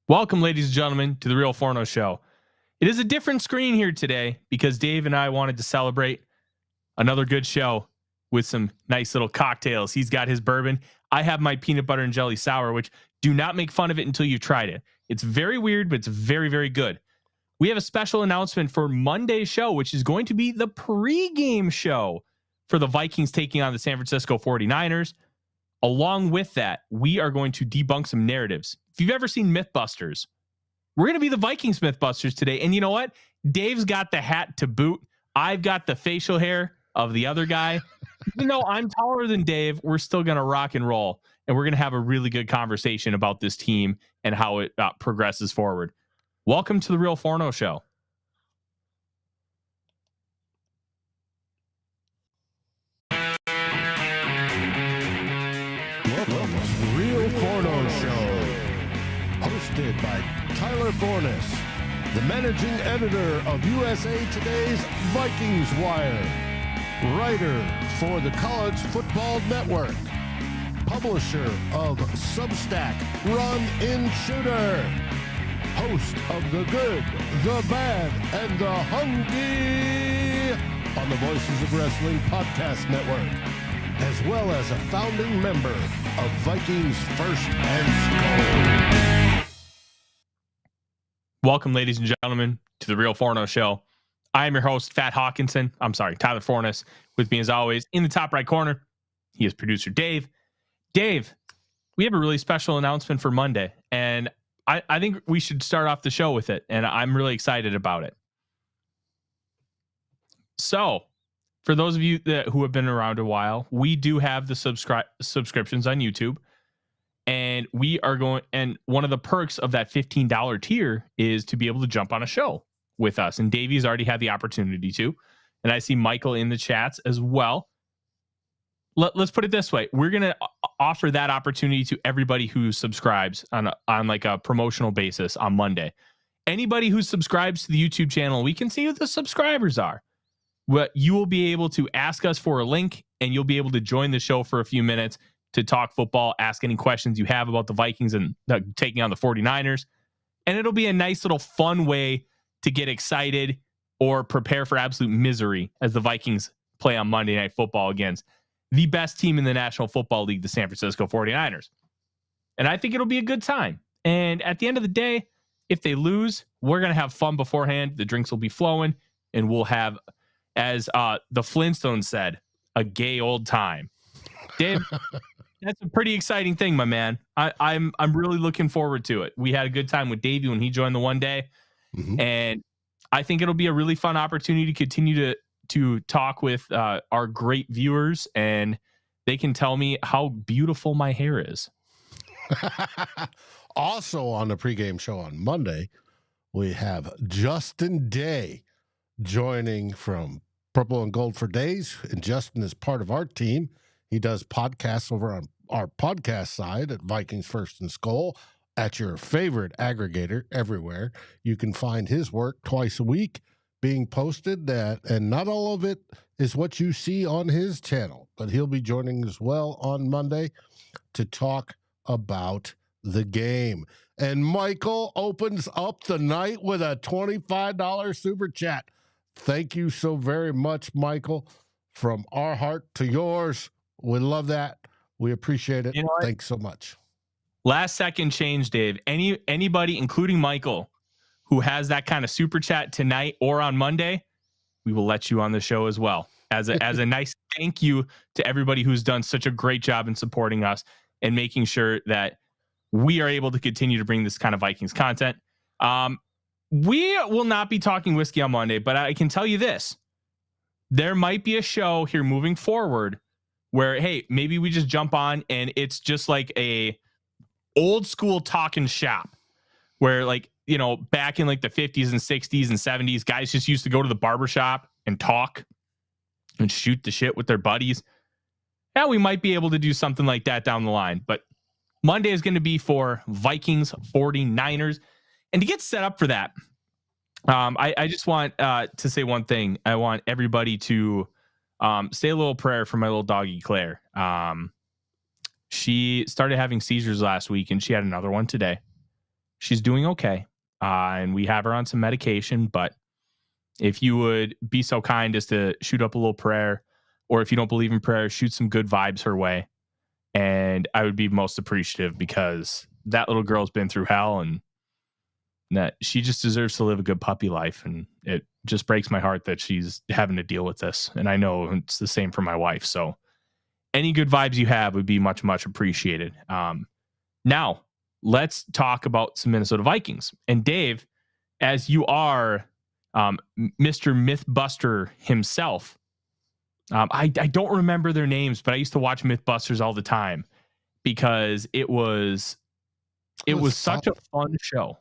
Welcome, ladies and gentlemen, to the Real Forno Show. It is a different screen here today because Dave and I wanted to celebrate another good show with some nice little cocktails. He's got his bourbon. I have my peanut butter and jelly sour, which do not make fun of it until you've tried it. It's very weird, but it's very, very good. We have a special announcement for Monday's show, which is going to be the pregame show for the Vikings taking on the San Francisco 49ers. Along with that, we are going to debunk some narratives. If you've ever seen Mythbusters, we're going to be the Vikings Mythbusters today. And you know what? Dave's got the hat to boot. I've got the facial hair of the other guy. Even though I'm taller than Dave, we're still going to rock and roll. And we're going to have a really good conversation about this team and how it progresses forward. Welcome to the Real Forno Show. Welcome to the Real Forno Show, hosted by Tyler Forness, the managing editor of USA Today's Vikings Wire, writer for the College Football Network, publisher of Substack Run In Shooter, host of The Good, The Bad, and The Hungry on the Voices of Wrestling Podcast Network, as well as a founding member of Vikings First and SKOL. Welcome, ladies and gentlemen, to the Real Forno Show. I am your host, Tyler Forness. With me, as always, in the top right corner, he is producer Dave. Dave, we have a really special announcement for Monday, and I think we should start off the show with it, and I'm really excited about it. So, for those of you who have been around a while, we do have the subscriptions on YouTube, and we are going. And one of the perks of that $15 tier is to be able to jump on a show with us. And Davey's already had the opportunity to, and I see Michael in the chats as well. Let's put it this way: we're going to offer that opportunity to everybody who subscribes on like a promotional basis on Monday. Anybody who subscribes to the YouTube channel, we can see who the subscribers are. Well, you will be able to ask us for a link, and you'll be able to join the show for a few minutes to talk football, ask any questions you have about the Vikings and taking on the 49ers. And it'll be a nice little fun way to get excited or prepare for absolute misery as the Vikings play on Monday Night Football against the best team in the National Football League, the San Francisco 49ers. And I think it'll be a good time. And at the end of the day, if they lose, we're going to have fun beforehand. The drinks will be flowing, and we'll have, as the Flintstones said, a gay old time. Dave, that's a pretty exciting thing, my man. I'm really looking forward to it. We had a good time with Davey when he joined the one day, and I think it'll be a really fun opportunity to continue to talk with our great viewers, and they can tell me how beautiful my hair is. Also on the pregame show on Monday, we have Justin Day joining from Purple and Gold for Days, and Justin is part of our team. He does podcasts over on our podcast side at Vikings First and SKOL at your favorite aggregator everywhere. You can find his work twice a week being posted, and not all of it is what you see on his channel, but he'll be joining as well on Monday to talk about the game. And Michael opens up the night with a $25 super chat. Thank you so very much, Michael. From our heart to yours. We love that. We appreciate it. You know, thanks so much. Last second change, Dave. Anybody, including Michael, who has that kind of super chat tonight or on Monday, we will let you on the show as well. As a nice thank you to everybody who's done such a great job in supporting us and making sure that we are able to continue to bring this kind of Vikings content. We will not be talking whiskey on Monday, but I can tell you this. There might be a show here moving forward where, hey, maybe we just jump on and it's just like a old school talking shop where, like, you know, back in like the 50s and 60s and 70s, guys just used to go to the barbershop and talk and shoot the shit with their buddies. Yeah, we might be able to do something like that down the line, but Monday is going to be for Vikings 49ers. And to get set up for that, I just want to say one thing. I want everybody to say a little prayer for my little doggy, Claire. She started having seizures last week, and she had another one today. She's doing okay. And we have her on some medication, but if you would be so kind as to shoot up a little prayer, or if you don't believe in prayer, shoot some good vibes her way. And I would be most appreciative, because that little girl's been through hell, and that she just deserves to live a good puppy life. And it just breaks my heart that she's having to deal with this. And I know it's the same for my wife. So any good vibes you have would be much, much appreciated. Now let's talk about some Minnesota Vikings. And Dave, as you are Mr. Mythbuster himself, I don't remember their names, but I used to watch Mythbusters all the time because it was such a fun show.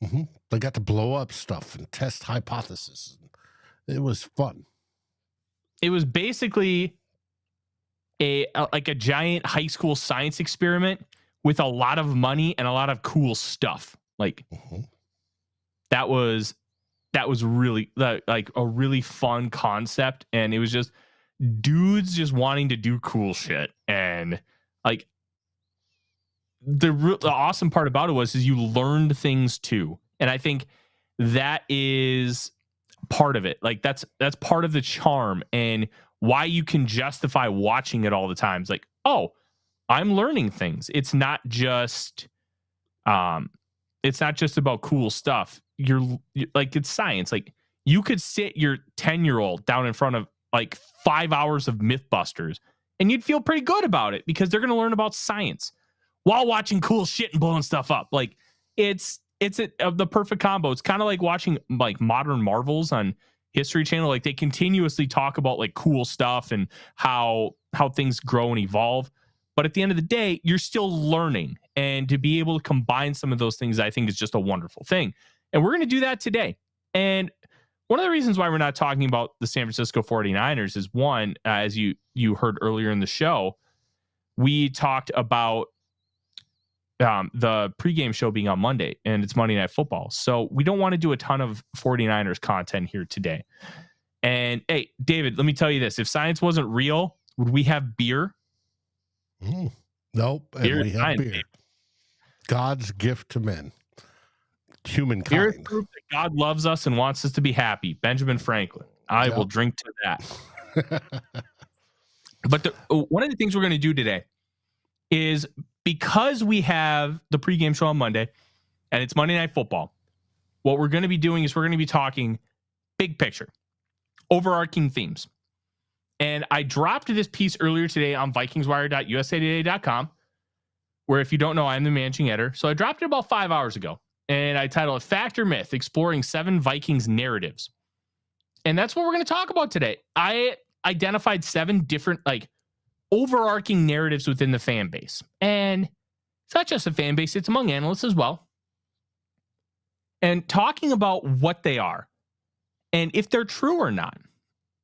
Mm-hmm. They got to blow up stuff and test hypotheses. It was fun. It was basically a giant high school science experiment with a lot of money and a lot of cool stuff. Like that was really like a really fun concept, and it was just dudes just wanting to do cool shit. And like the awesome part about it is you learned things too, and I think that is part of it. Like that's part of the charm and why you can justify watching it all the time. It's like, oh, I'm learning things. It's not just about cool stuff. You're like, it's science. Like you could sit your 10-year-old down in front of like 5 hours of Mythbusters and you'd feel pretty good about it, because they're going to learn about science while watching cool shit and blowing stuff up. Like it's the perfect combo. It's kind of like watching like modern Marvels on History Channel. Like they continuously talk about like cool stuff and how things grow and evolve. But at the end of the day, you're still learning, and to be able to combine some of those things, I think is just a wonderful thing. And we're going to do that today. And one of the reasons why we're not talking about the San Francisco 49ers is, one, as you heard earlier in the show, we talked about the pregame show being on Monday, and it's Monday Night Football. So we don't want to do a ton of 49ers content here today. And hey, David, let me tell you this. If science wasn't real, would we have beer? Nope. And we have beer. God's gift to men. Humankind. Beer is proof that God loves us and wants us to be happy. Benjamin Franklin. I will drink to that. But one of the things we're going to do today is, because we have the pregame show on Monday and it's Monday Night Football, what we're going to be doing is we're going to be talking big picture, overarching themes. And I dropped this piece earlier today on VikingsWire.usatoday.com, where, if you don't know, I'm the managing editor. So I dropped it about 5 hours ago, and I titled it Fact or Myth, Exploring 7 Vikings Narratives. And that's what we're going to talk about today. I identified 7 different like overarching narratives within the fan base. And it's not just a fan base, it's among analysts as well. And talking about what they are and if they're true or not.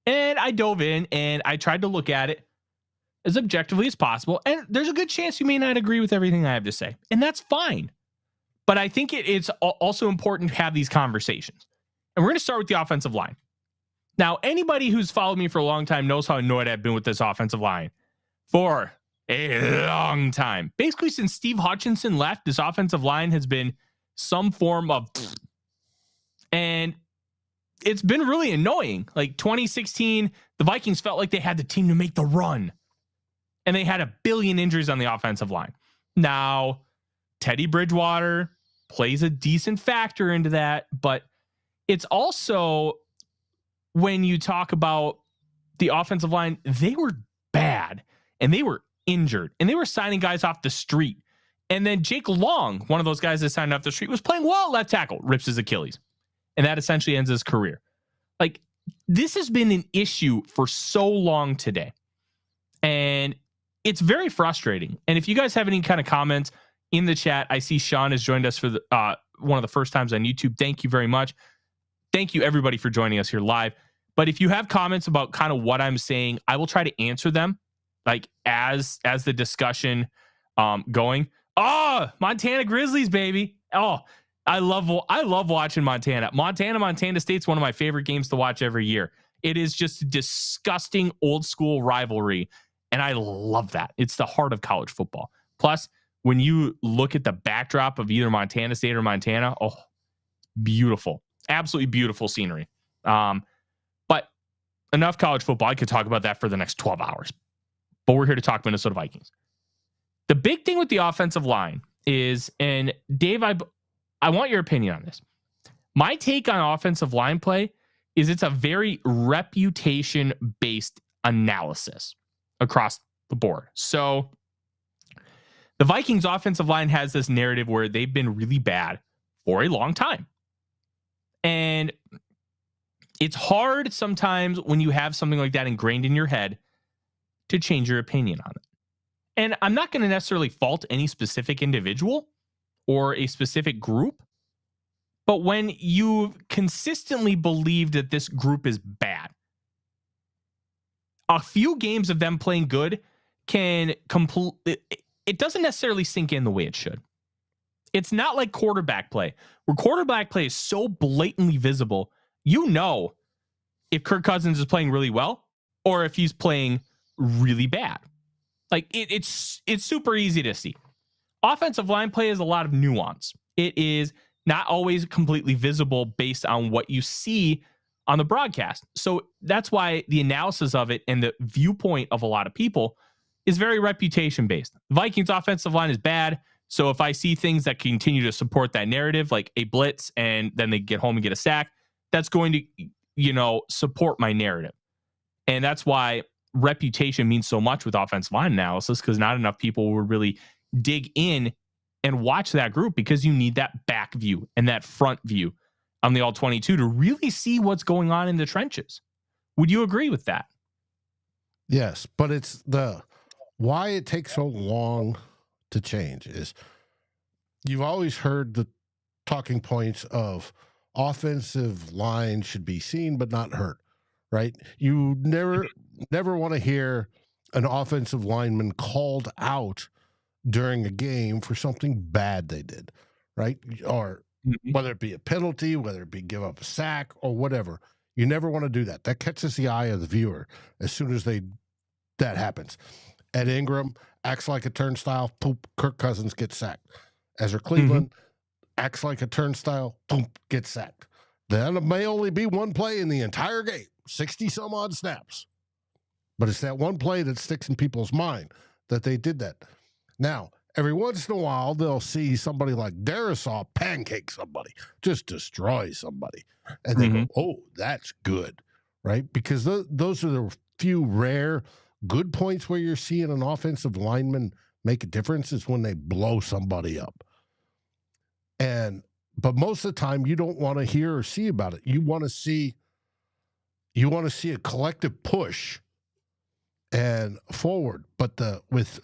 And I dove in and I tried to look at it as objectively as possible. And there's a good chance you may not agree with everything I have to say. And that's fine. But I think it's also important to have these conversations. And we're going to start with the offensive line. Now, anybody who's followed me for a long time knows how annoyed I've been with this offensive line for a long time. Basically, since Steve Hockenson left, this offensive line has been some form of... And it's been really annoying. Like 2016, the Vikings felt like they had the team to make the run. And they had a billion injuries on the offensive line. Now, Teddy Bridgewater plays a decent factor into that. But it's also, when you talk about the offensive line, they were bad. And they were injured. And they were signing guys off the street. And then Jake Long, one of those guys that signed off the street, was playing well at left tackle, rips his Achilles. And that essentially ends his career. Like, this has been an issue for so long today. And it's very frustrating. And if you guys have any kind of comments in the chat, I see Sean has joined us for the one of the first times on YouTube. Thank you very much. Thank you, everybody, for joining us here live. But if you have comments about kind of what I'm saying, I will try to answer them, like, as the discussion going. Oh, Montana Grizzlies, baby. Oh, I love watching Montana. Montana State's one of my favorite games to watch every year. It is just a disgusting old school rivalry. And I love that. It's the heart of college football. Plus, when you look at the backdrop of either Montana State or Montana, oh, beautiful, absolutely beautiful scenery. But enough college football. I could talk about that for the next 12 hours, but we're here to talk Minnesota Vikings. The big thing with the offensive line is, and Dave, I want your opinion on this. My take on offensive line play is it's a very reputation-based analysis across the board. So the Vikings offensive line has this narrative where they've been really bad for a long time. And it's hard sometimes when you have something like that ingrained in your head to change your opinion on it. And I'm not going to necessarily fault any specific individual or a specific group. But when you consistently believe that this group is bad, a few games of them playing good can it doesn't necessarily sink in the way it should. It's not like quarterback play, where quarterback play is so blatantly visible. You know if Kirk Cousins is playing really well or if he's playing really bad. Like it's super easy to see. Offensive line play is a lot of nuance. It is not always completely visible based on what you see on the broadcast. So that's why the analysis of it and the viewpoint of a lot of people is very reputation based. Vikings offensive line is bad. So if I see things that continue to support that narrative, like a blitz and then they get home and get a sack, that's going to, support my narrative. And that's why reputation means so much with offensive line analysis, because not enough people will really dig in and watch that group, because you need that back view and that front view on the all 22 to really see what's going on in the trenches. Would you agree with that? Yes, but it's why it takes so long to change is you've always heard the talking points of offensive line should be seen but not heard, right? You never want to hear an offensive lineman called out during a game for something bad they did, right? Or whether it be a penalty, whether it be give up a sack or whatever. You never want to do that. That catches the eye of the viewer as soon as that happens. Ed Ingram acts like a turnstile, poop, Kirk Cousins gets sacked. Ezra Cleveland acts like a turnstile, poop, gets sacked. Then it may only be one play in the entire game, 60 some odd snaps. But it's that one play that sticks in people's mind that they did that. Now, every once in a while, they'll see somebody like Darisaw pancake somebody, just destroy somebody. And they go, oh, that's good, right? Because those are the few rare good points where you're seeing an offensive lineman make a difference is when they blow somebody up. But most of the time, you don't want to hear or see about it. You want to see a collective push and forward, but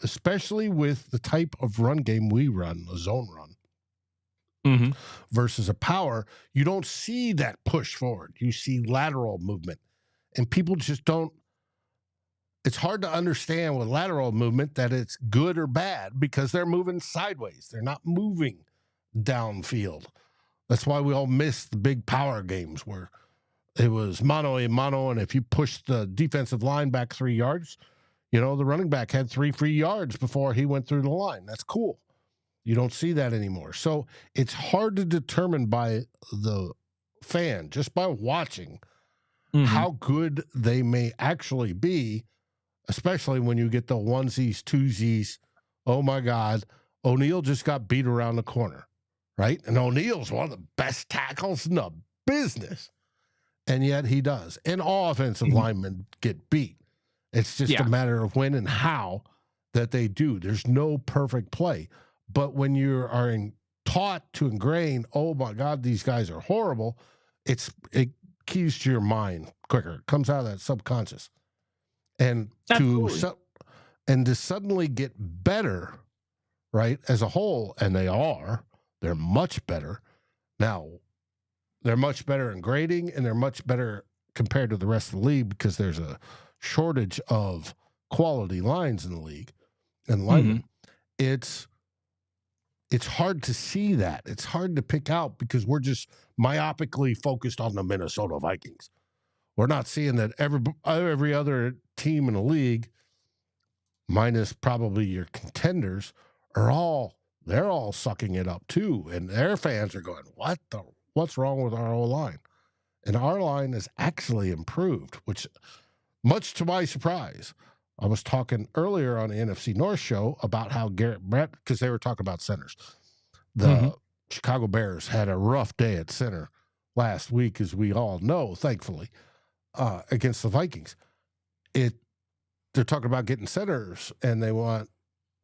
especially with the type of run game we run, a zone run, versus a power, you don't see that push forward. You see lateral movement, and people just don't. It's hard to understand with lateral movement that it's good or bad because they're moving sideways. They're not moving downfield. That's why we all miss the big power games where it was mano a mano, and if you push the defensive line back 3 yards, the running back had 3 free yards before he went through the line. That's cool. You don't see that anymore. So it's hard to determine by the fan, just by watching, how good they may actually be, especially when you get the onesies, twosies. Oh, my God, O'Neal just got beat around the corner, right? And O'Neal's one of the best tackles in the business. And yet he does. And all offensive linemen get beat. It's just a matter of when and how that they do. There's no perfect play. But when you are taught to ingrain, oh, my God, these guys are horrible, it keys to your mind quicker. It comes out of that subconscious. And to suddenly get better, right, as a whole, and they're much better. Now, they're much better in grading, and they're much better compared to the rest of the league because there's a shortage of quality lines in the league and linemen. It's hard to see that. It's hard to pick out because we're just myopically focused on the Minnesota Vikings. We're not seeing that every other team in the league, minus probably your contenders, they're all sucking it up too, and their fans are going, what's wrong with our O-line? And our line is actually improved, which, much to my surprise, I was talking earlier on the NFC North show about how Garrett Brett, because they were talking about centers. The Chicago Bears had a rough day at center last week, as we all know, thankfully, against the Vikings. They're talking about getting centers, and they want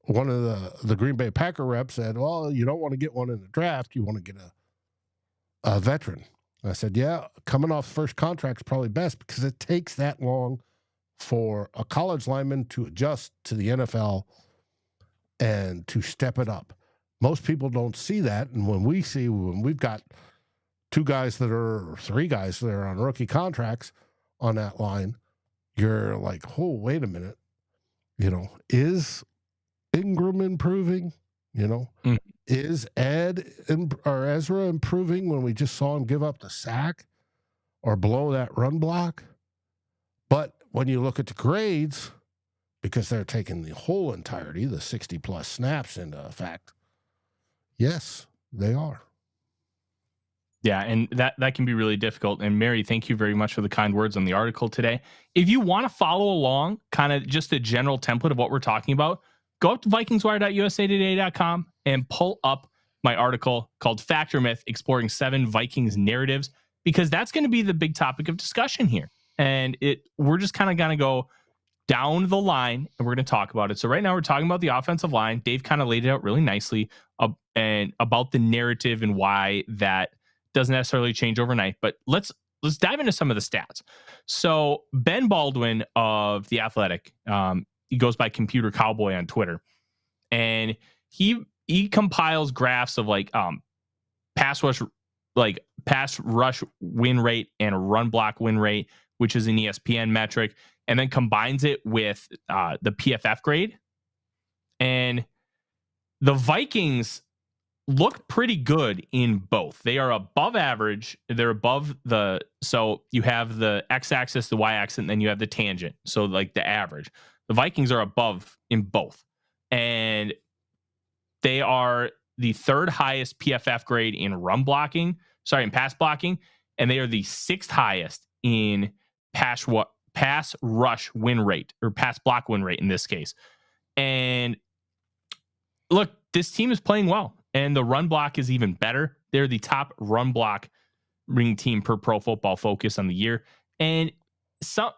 one of the Green Bay Packer reps said, well, you don't want to get one in the draft. You want to get a veteran. I said, yeah, coming off first contract's probably best because it takes that long for a college lineman to adjust to the NFL and to step it up. Most people don't see that. And when we've got three guys that are on rookie contracts on that line, you're like, oh, wait a minute. Is Ingram improving? Is or Ezra improving when we just saw him give up the sack or blow that run block? But when you look at the grades, because they're taking the whole entirety, the 60-plus snaps into effect, yes, they are. Yeah, and that can be really difficult. And Mary, thank you very much for the kind words on the article today. If you want to follow along, kind of just a general template of what we're talking about, go up to VikingsWire.usatoday.com and pull up my article called Fact or Myth, Exploring 7 Vikings Narratives, because that's going to be the big topic of discussion here. And we're just kind of going to go down the line and we're going to talk about it. So right now we're talking about the offensive line. Dave kind of laid it out really nicely and about the narrative and why that doesn't necessarily change overnight. But let's dive into some of the stats. So Ben Baldwin of The Athletic, he goes by Computer Cowboy on Twitter, and he compiles graphs of pass rush win rate and run block win rate, which is an ESPN metric, and then combines it with the PFF grade. And the Vikings look pretty good in both. They are above average. They're above so you have the x-axis, the y-axis, and then you have the tangent. So like the average. The Vikings are above in both. And they are the third highest PFF grade in in pass blocking. And they are the sixth highest in pass rush win rate, or pass block win rate in this case. And look, this team is playing well. And the run block is even better. They're the top run block ring team per Pro Football Focus on the year. And so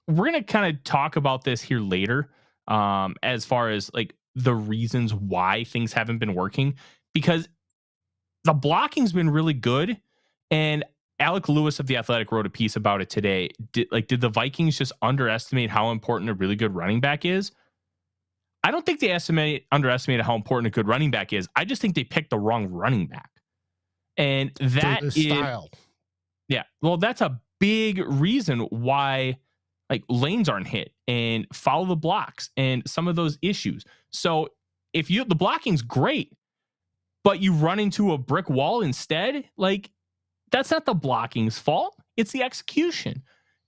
we're going to kind of talk about this here later, as far as the reasons why things haven't been working, because the blocking's been really good. And Alec Lewis of The Athletic wrote a piece about it today. Did the Vikings just underestimate how important a really good running back is? I don't think they underestimated how important a good running back is. I just think they picked the wrong running back. And that is style. Yeah. Well, that's a big reason why lanes aren't hit and follow the blocks and some of those issues. So if the blocking's great, but you run into a brick wall instead, that's not the blocking's fault. It's the execution.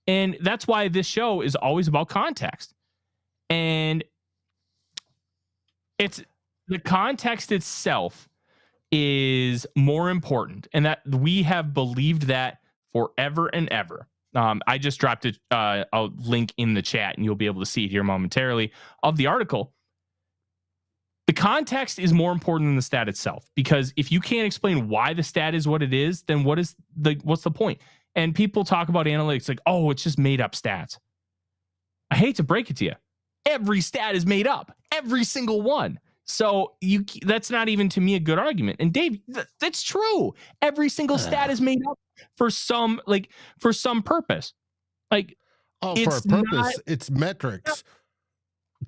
And that's why this show is always about context. And it's the context itself is more important, and that we have believed that forever and ever. I just dropped a link in the chat, and you'll be able to see it here momentarily of the article. The context is more important than the stat itself, because if you can't explain why the stat is what it is, then what's the point? And people talk about analytics oh, it's just made up stats. I hate to break it to you. Every stat is made up, every single one. So that's not even to me a good argument. And Dave, that's true. Every single stat is made up for some purpose. For a purpose, it's metrics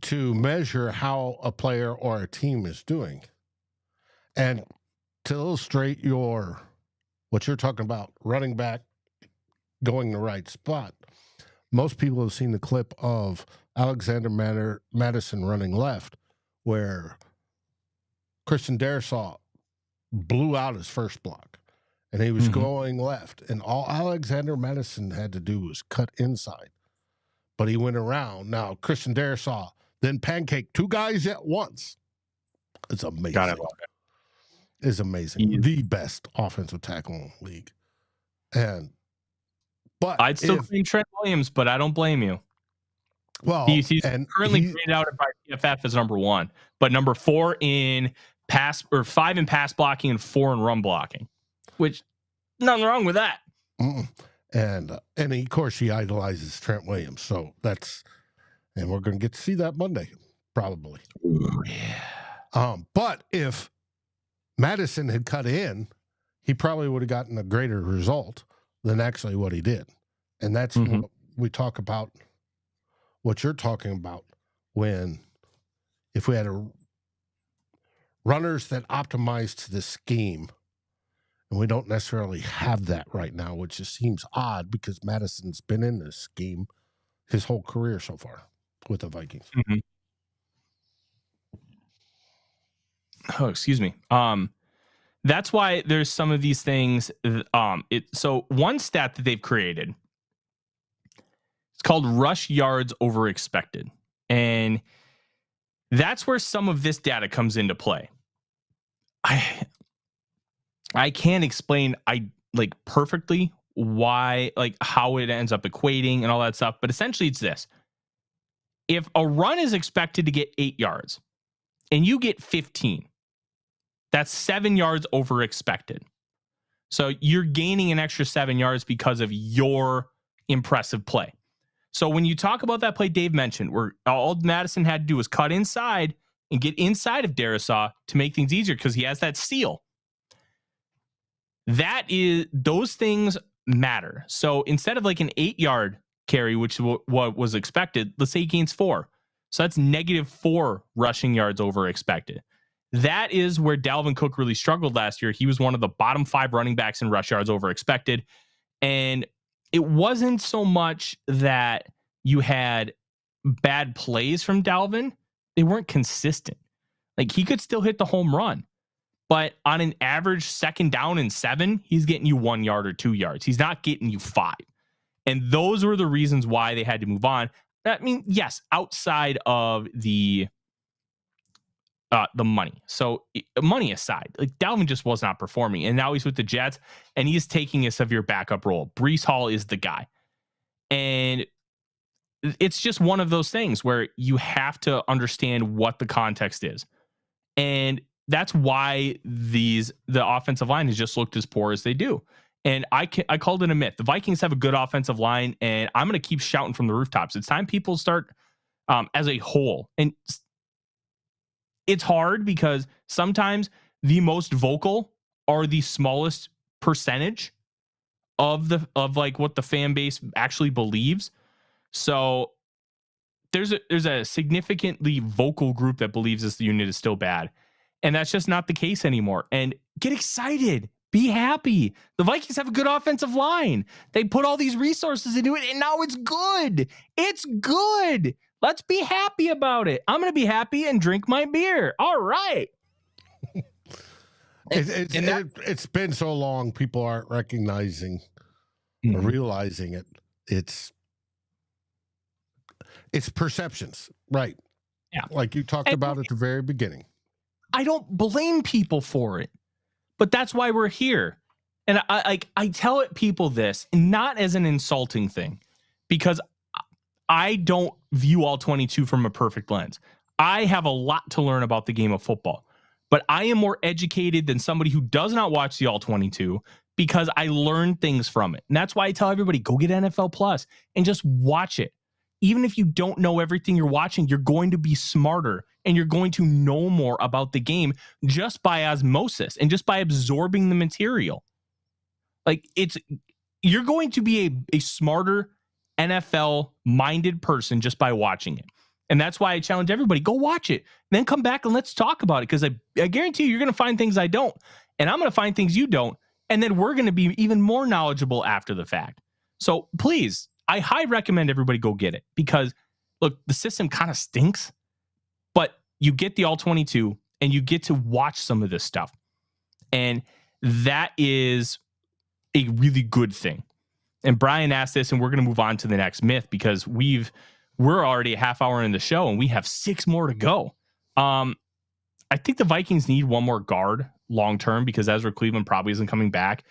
to measure how a player or a team is doing. And to illustrate what you're talking about, running back going the right spot. Most people have seen the clip of Alexander Madison running left, where Christian Darrisaw blew out his first block, and he was going left. And all Alexander Madison had to do was cut inside, but he went around. Now, Christian Darrisaw then pancaked two guys at once is amazing. God, I love it. Is amazing. The best offensive tackle in the league. But I'd still claim Trent Williams, but I don't blame you. Well, he's currently graded out by PFF as number 1, but number 4 in pass, or 5 in pass blocking and 4 in run blocking, which nothing wrong with that. And of course he idolizes Trent Williams, so and we're going to get to see that Monday, probably. Ooh, yeah. But if Madison had cut in, he probably would have gotten a greater result than actually what he did. And that's what we talk about, what you're talking about, if we had runners that optimized to the scheme, and we don't necessarily have that right now, which just seems odd because Madison's been in this scheme his whole career so far with the Vikings. Oh, excuse me. That's why there's some of these things. So one stat that they've created, it's called rush yards over expected. And that's where some of this data comes into play. I can't explain perfectly why, how it ends up equating and all that stuff. But essentially it's this. If a run is expected to get 8 yards and you get 15, that's 7 yards over expected. So you're gaining an extra 7 yards because of your impressive play. So when you talk about that play Dave mentioned, where all Madison had to do was cut inside and get inside of Darisaw to make things easier because he has that seal. Those things matter. So instead of an 8-yard carry, which is what was expected, let's say he gains 4. So that's -4 rushing yards over expected. That is where Dalvin Cook really struggled last year. He was one of the bottom 5 running backs in rush yards over expected. And it wasn't so much that you had bad plays from Dalvin. They weren't consistent. He could still hit the home run. But on an average 2nd down and 7, he's getting you 1 yard or 2 yards. He's not getting you 5. And those were the reasons why they had to move on. I mean, yes, outside of the money. So money aside, Dalvin just was not performing. And now he's with the Jets and he's taking a severe backup role. Breece Hall is the guy. And it's just one of those things where you have to understand what the context is. And that's why the offensive line has just looked as poor as they do. And I called it a myth. The Vikings have a good offensive line, and I'm going to keep shouting from the rooftops. It's time people start as a whole. And it's hard because sometimes the most vocal are the smallest percentage of what the fan base actually believes. So there's a significantly vocal group that believes this unit is still bad. And that's just not the case anymore. And get excited. Be happy. The Vikings have a good offensive line. They put all these resources into it, and now it's good. It's good. Let's be happy about it. I'm going to be happy and drink my beer. All right. It's been so long, people aren't recognizing or realizing it. It's perceptions, right? Yeah. Like you talked about at the very beginning. I don't blame people for it, but that's why we're here. And I tell people this not as an insulting thing, because I don't view all 22 from a perfect lens. I have a lot to learn about the game of football, but I am more educated than somebody who does not watch the all 22 because I learn things from it. And that's why I tell everybody, go get NFL Plus and just watch it. Even if you don't know everything you're watching, you're going to be smarter and you're going to know more about the game just by osmosis and just by absorbing the material. You're going to be a smarter NFL minded person just by watching it. And that's why I challenge everybody, go watch it, then come back and let's talk about it. Cause I guarantee you're going to find things I don't, and I'm going to find things you don't. And then we're going to be even more knowledgeable after the fact. So please, I highly recommend everybody go get it, because look, the system kind of stinks, but you get the all 22 and you get to watch some of this stuff. And that is a really good thing. And Brian asked this, and we're going to move on to the next myth because we're already a half hour in the show and we have 6 more to go. I think the Vikings need one more guard long term because Ezra Cleveland probably isn't coming back.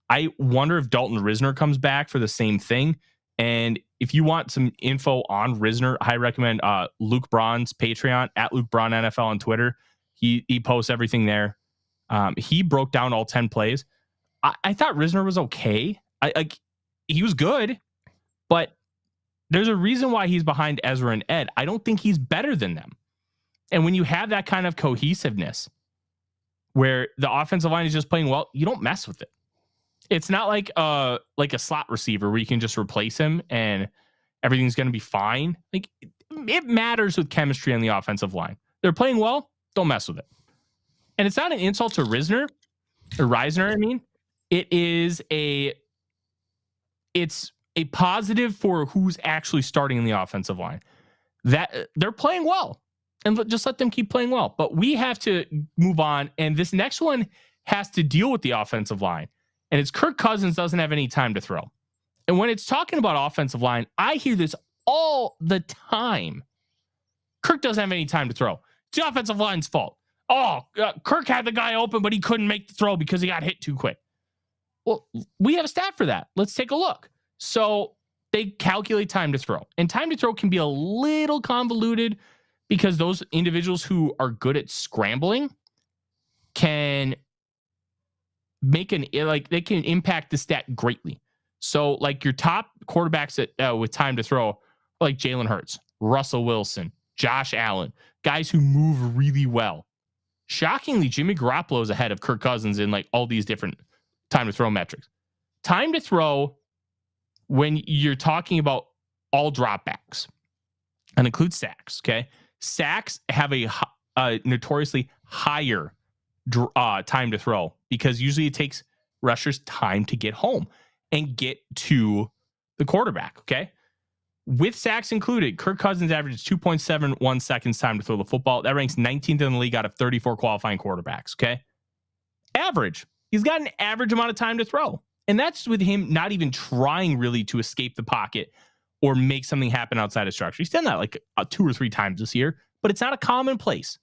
I wonder if Dalton Risner comes back for the same thing. And if you want some info on Risner, I recommend Luke Braun's Patreon at Luke Braun NFL on Twitter. He posts everything there. He broke down all 10 plays. I thought Risner was okay. He was good, but there's a reason why he's behind Ezra and Ed. I don't think he's better than them. And when you have that kind of cohesiveness where the offensive line is just playing well, you don't mess with it. It's not like a slot receiver where you can just replace him and everything's going to be fine. Like, it matters with chemistry on the offensive line. They're playing well, don't mess with it. And it's not an insult to Reisner. I mean. It's a positive for who's actually starting in the offensive line. That they're playing well. And just let them keep playing well. But we have to move on. And this next one has to deal with the offensive line. And it's Kirk Cousins doesn't have any time to throw. And when it's talking about offensive line, I hear this all the time. Kirk doesn't have any time to throw. It's the offensive line's fault. Kirk had the guy open, but he couldn't make the throw because he got hit too quick. Well, we have a stat for that. Let's take a look. So they calculate time to throw. And time to throw can be a little convoluted because those individuals who are good at scrambling can they can impact the stat greatly. So like your top quarterbacks with time to throw, like Jalen Hurts, Russell Wilson, Josh Allen, guys who move really well. Shockingly, Jimmy Garoppolo is ahead of Kirk Cousins in like all these different time to throw metrics. Time to throw, when you're talking about all dropbacks, and includes sacks, okay? Sacks have a notoriously higher time to throw because usually it takes rushers time to get home and get to the quarterback, okay? With sacks included, Kirk Cousins averages 2.71 seconds time to throw the football. That ranks 19th in the league out of 34 qualifying quarterbacks, okay? Average. He's got an average amount of time to throw. And that's with him not even trying really to escape the pocket or make something happen outside of structure. He's done that like 2 or 3 times this year, but it's not a commonplace.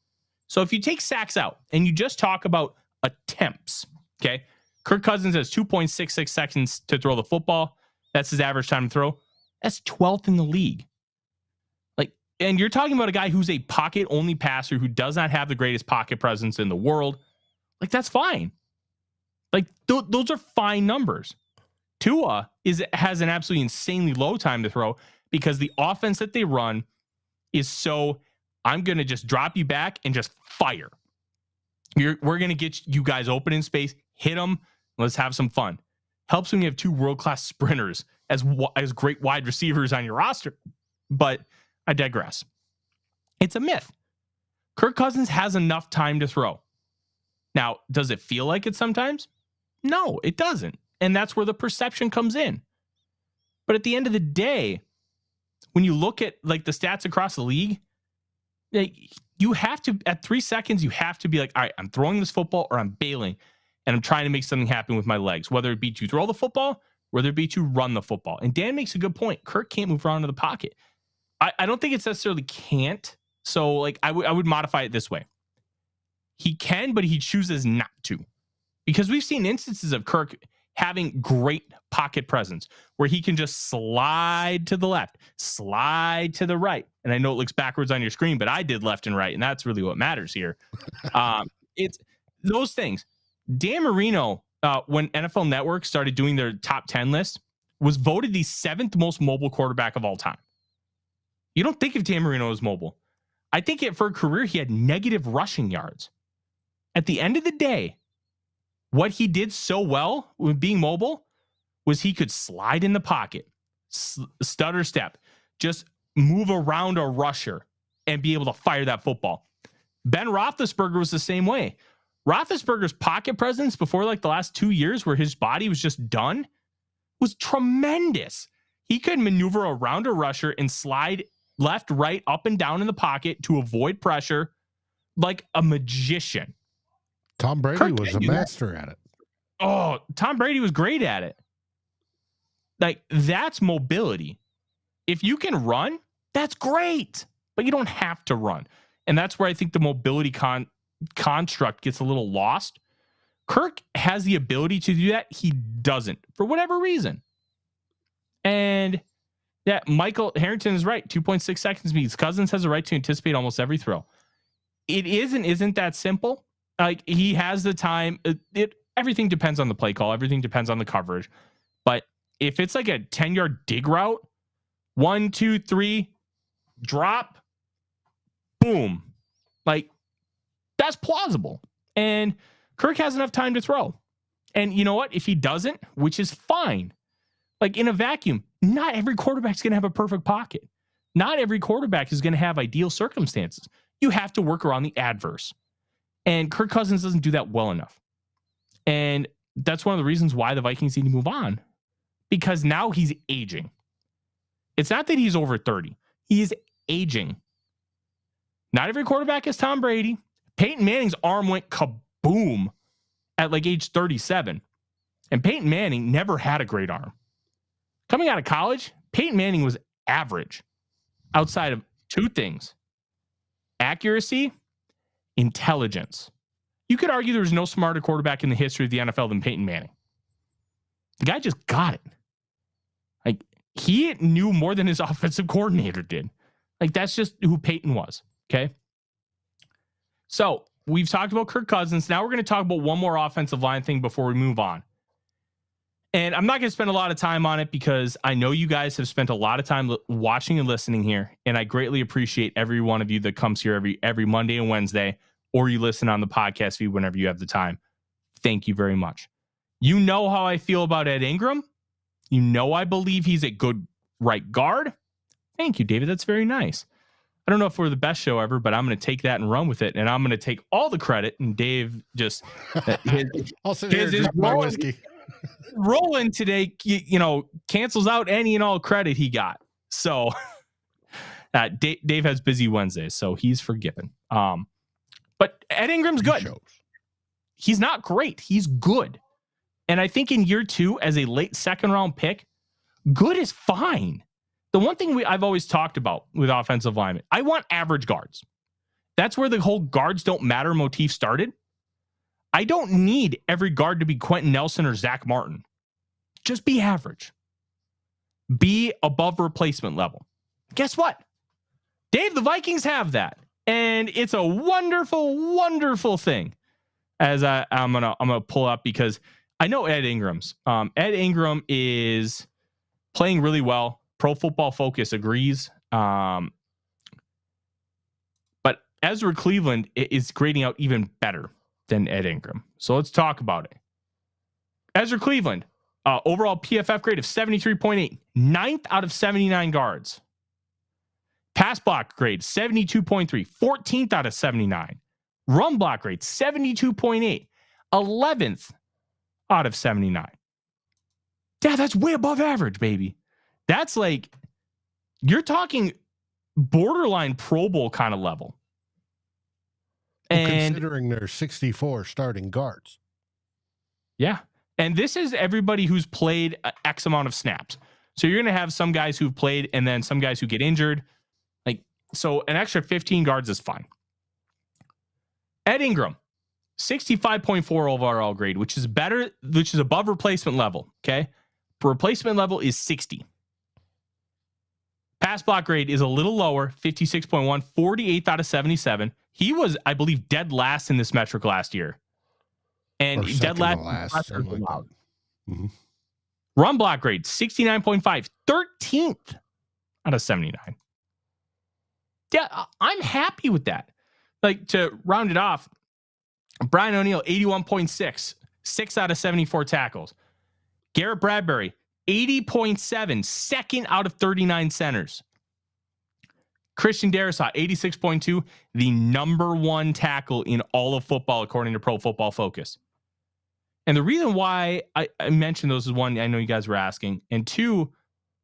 So if you take sacks out and you just talk about attempts, okay? Kirk Cousins has 2.66 seconds to throw the football. That's his average time to throw. That's 12th in the league. Like, and you're talking about a guy who's a pocket-only passer who does not have the greatest pocket presence in the world. Like, that's fine. Like, those are fine numbers. Tua has an absolutely insanely low time to throw because the offense that they run is so, I'm going to just drop you back and just fire. We're going to get you guys open in space, hit them, let's have some fun. Helps when you have 2 world-class sprinters as great wide receivers on your roster. But I digress. It's a myth. Kirk Cousins has enough time to throw. Now, does it feel like it sometimes? No, it doesn't. And that's where the perception comes in. But at the end of the day, when you look at like the stats across the league, you have to, at 3 seconds, you have to be like, all right, I'm throwing this football or I'm bailing and I'm trying to make something happen with my legs, whether it be to throw the football, whether it be to run the football. And Dan makes a good point. Kirk can't move around in the pocket. I don't think it's necessarily can't. So like I would modify it this way. He can, but he chooses not to. Because we've seen instances of Kirk having great pocket presence where he can just slide to the left, slide to the right. And I know it looks backwards on your screen, but I did left and right. And that's really what matters here. It's those things. Dan Marino, when NFL Network started doing their top 10 list, was voted the 7th most mobile quarterback of all time. You don't think of Dan Marino as mobile. I think for a career, he had negative rushing yards. At the end of the day, what he did so well with being mobile was he could slide in the pocket, stutter step, just move around a rusher and be able to fire that football. Ben Roethlisberger was the same way. Roethlisberger's pocket presence before like the last 2 years where his body was just done was tremendous. He could maneuver around a rusher and slide left, right, up and down in the pocket to avoid pressure like a magician. Tom Brady was a master at it. Oh, Tom Brady was great at it. Like, that's mobility. If you can run, that's great, but you don't have to run. And that's where I think the mobility construct gets a little lost. Kirk has the ability to do that. He doesn't, for whatever reason. And yeah, Michael Harrington is right. 2.6 seconds means Cousins has a right to anticipate almost every throw. It isn't that simple. Like, he has the time. Everything depends on the play call. Everything depends on the coverage. But if it's like a 10-yard dig route, 1, 2, 3, drop, boom. Like, that's plausible. And Kirk has enough time to throw. And you know what? If he doesn't, which is fine. Like, in a vacuum, not every quarterback's going to have a perfect pocket. Not every quarterback is going to have ideal circumstances. You have to work around the adverse. And Kirk Cousins doesn't do that well enough. And that's one of the reasons why the Vikings need to move on. Because now he's aging. It's not that he's over 30. He is aging. Not every quarterback is Tom Brady. Peyton Manning's arm went kaboom at like age 37. And Peyton Manning never had a great arm. Coming out of college, Peyton Manning was average outside of two things: accuracy, intelligence. You could argue there was no smarter quarterback in the history of the NFL than Peyton Manning. The guy just got it. Like, he knew more than his offensive coordinator did. Like, that's just who Peyton was. Okay. So we've talked about Kirk Cousins. Now we're going to talk about one more offensive line thing before we move on. And I'm not going to spend a lot of time on it because I know you guys have spent a lot of time watching and listening here. And I greatly appreciate every one of you that comes here every Monday and Wednesday, or you listen on the podcast feed whenever you have the time. Thank you very much. You know how I feel about Ed Ingram. You know I believe he's a good right guard. Thank you, David. That's very nice. I don't know if we're the best show ever, but I'm going to take that and run with it. And I'm going to take all the credit. And Dave just I'll sit here and drink my whiskey. Rolling today, cancels out any and all credit he got. So Dave has busy Wednesdays, so he's forgiven. But Ed Ingram's good. He's not great. He's good. And I think in year 2, as a late second round pick, good is fine. The one thing I've always talked about with offensive linemen, I want average guards. That's where the whole guards don't matter motif started. I don't need every guard to be Quentin Nelson or Zach Martin. Just be average. Be above replacement level. Guess what? Dave, the Vikings have that. And it's a wonderful, wonderful thing. As I'm gonna pull up, because I know Ed Ingram's. Ed Ingram is playing really well. Pro Football Focus agrees. But Ezra Cleveland is grading out even better than Ed Ingram. So let's talk about it. Ezra Cleveland, overall PFF grade of 73.8, 9th out of 79 guards. Pass block grade 72.3, 14th out of 79. Run block grade 72.8, 11th out of 79. Yeah, that's way above average, baby. That's like, you're talking borderline Pro Bowl kind of level. And considering there's 64 starting guards. Yeah. And this is everybody who's played X amount of snaps. So you're going to have some guys who've played and then some guys who get injured. Like, so an extra 15 guards is fine. Ed Ingram, 65.4 overall grade, which is better, which is above replacement level. Okay. Replacement level is 60. Pass block grade is a little lower, 56.1, 48th out of 77. He was, I believe, dead last in this metric last year. And dead last. Mm-hmm. Run block grade, 69.5, 13th out of 79. Yeah, I'm happy with that. Like, to round it off, Brian O'Neill, 81.6, 6 out of 74 tackles. Garrett Bradbury, 80.7, 2nd out of 39 centers. Christian Darrisaw, 86.2, the number 1 tackle in all of football, according to Pro Football Focus. And the reason why I mentioned those is, one, I know you guys were asking, and 2,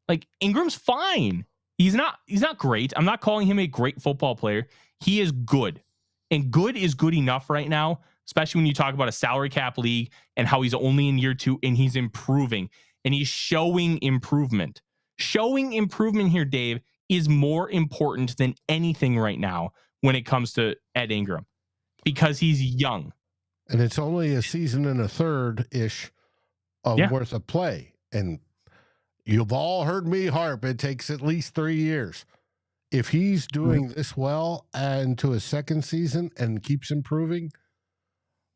like, Ingram's fine. He's not great. I'm not calling him a great football player. He is good. And good is good enough right now, especially when you talk about a salary cap league and how he's only in year 2 and he's improving and he's showing improvement. Showing improvement here, Dave, is more important than anything right now when it comes to Ed Ingram. because he's young. And it's only a season and a third-ish of worth of play. And you've all heard me harp, it takes at least 3 years. If he's doing this well and to his second season and keeps improving,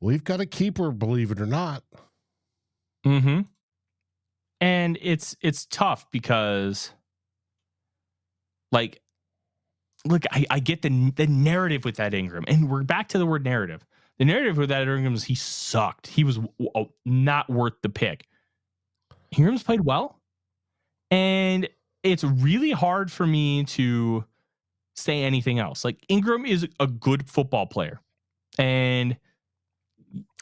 we've got a keeper, believe it or not. Mm-hmm. And it's tough because, like, look, I get the narrative with Ed Ingram, and we're back to the word narrative. The narrative with Ed Ingram is he sucked. He was not worth the pick. Ingram's played well, and it's really hard for me to say anything else. Like, Ingram is a good football player, and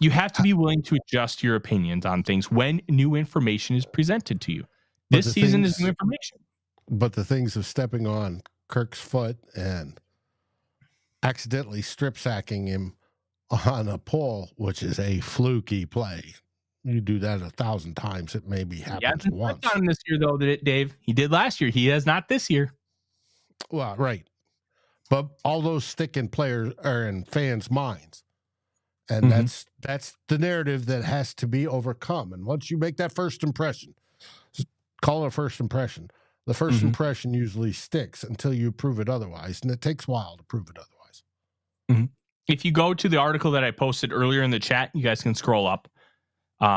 you have to be willing to adjust your opinions on things when new information is presented to you. This season is new information. But the things of stepping on Kirk's foot and accidentally strip sacking him on a pull, which is a fluky play. You do that 1,000 times, it maybe happens once. On him this year, though, Dave. He did last year. He has not this year. Well, right. But all those stick in players are in fans' minds. And that's the narrative that has to be overcome. And once you make that first impression, call it a first impression. The first impression usually sticks until you prove it otherwise. And it takes a while to prove it otherwise. If you go to the article that I posted earlier in the chat, you guys can scroll up. You